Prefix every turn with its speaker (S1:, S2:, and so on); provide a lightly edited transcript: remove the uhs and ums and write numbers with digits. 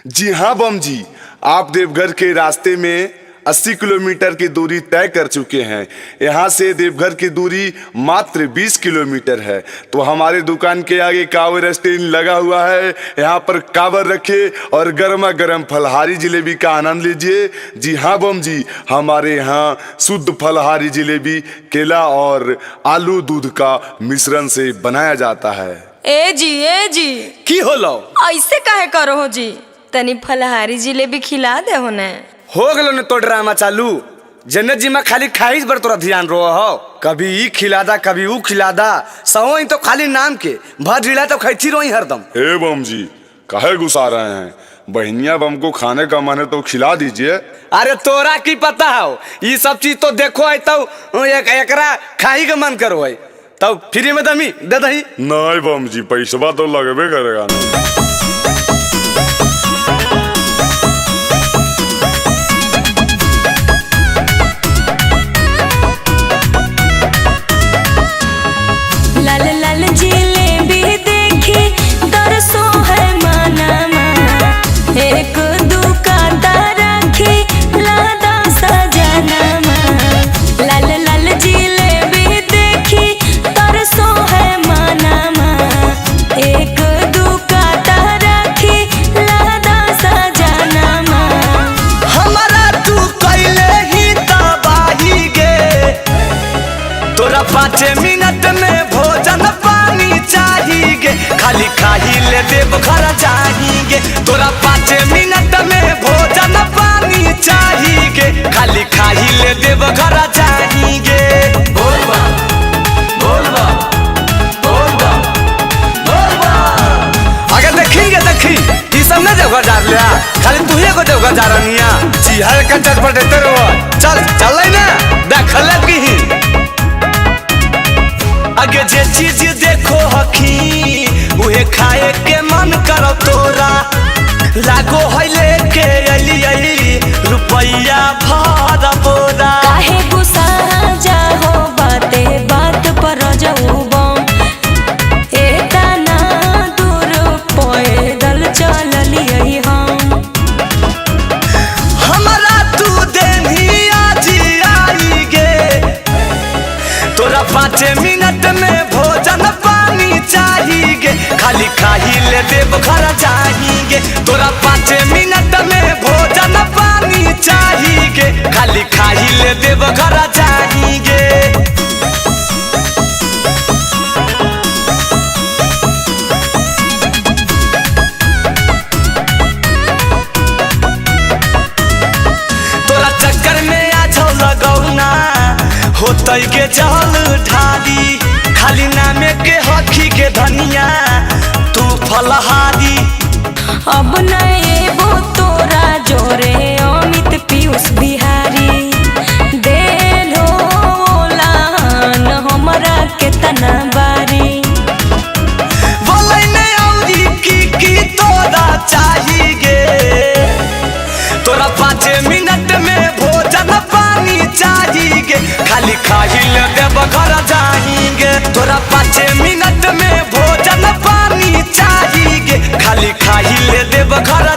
S1: जी हाँ बम जी, आप देवघर के रास्ते में 80 किलोमीटर की दूरी तय कर चुके हैं। यहाँ से देवघर की दूरी मात्र 20 किलोमीटर है। तो हमारे दुकान के आगे कांवर स्टैंड लगा हुआ है। यहाँ पर कांवर रखे और गर्मा गर्म फलहारी जलेबी का आनंद लीजिए। जी हाँ बम जी, हमारे यहाँ शुद्ध फलहारी जलेबी केला और आलू दूध का मिश्रण से बनाया जाता है।
S2: ए जी
S3: की होलो
S2: ऐसे काहे करो हो जी? तनी फलहारी जलेबी खिला दे हो ने।
S3: हो गलो ने तो ड्रामा चालू। जन्नत जी में खाली खाइस पर तोरा ध्यान रो हो। कभी ई खिलादा कभी ऊ खिलादा, सहो तो खाली नाम के भजिला तो खैची रोई हरदम।
S1: हे बम जी, काहे गुस्सा रहे हैं? बहनिया बम को खाने का मन है तो खिला दीजिए।
S3: अरे तोरा की पता हो, ये सब चीज तो देखो है तो एकरा खाई का मन करो है तब फ्री में दमी दे दही।
S1: नहीं बम जी, पैसा तो लगबे करेगा ना।
S2: लाल लाल जलेबी देखी दरसो है मनमा, एक दुकानदार रखी लादा सजनमा। लाल लाल जलेबी देखी दरसो है मनमा, एक दुकानदार रखी लादा सजनमा।
S3: हमारा तू कैले ही तबाही गे, तोरा 5 मिनट में भोजन पानी चाहिए, खाली खाही ले देव घर चाहिए। तोरा 5 मिनट में भोजन पानी चाहिए, खाली खाही ले देव घर चाहिए। बोलबा बोलबा बोलबा बोलबा आगे देखिए देखी ई सब न देव घर जा लिया, खाली तू ही को देव घर जा रनिया। जी हर कंचर पर देते रहो, चल चल ना देख लगी। आगे जे चीज देखो हखी उहे खाए के मन करो तोरा, लागो है लेके अली रुपया भर बोरा।
S2: काहे गुस्सा जाहो बाते बात पर जाऊ बम, एतना दूर पैदल चललिए हम।
S3: हमारा तू देनी आज आई गे, तोरा 5 मिनट में भोजन पानी चाहिए, खाली खाही ले देव घर चाहिए। तोरा 5 मिनट में भोजन पानी चाहिए, खाली खाही ले देव घर चाहिए। तोरा चक्कर में आ जाओ लगौना होतै के जल ढाली, खाली नामे के हखी के धनिया तू फलहारी।
S2: अब न एबो तोरा जोरे अमित पीयूष बिहारी, देलो लान हमरा के तना बारी।
S3: बोलै ने औरी की तोरा चाहिए, तोरा 5 मिनट में भोजन पानी चाहिए, खाली खाही ले देव घर चाहिए। तोरा 5 मिनट में भोजन पानी चाहिए, खाली खाही ले देव घर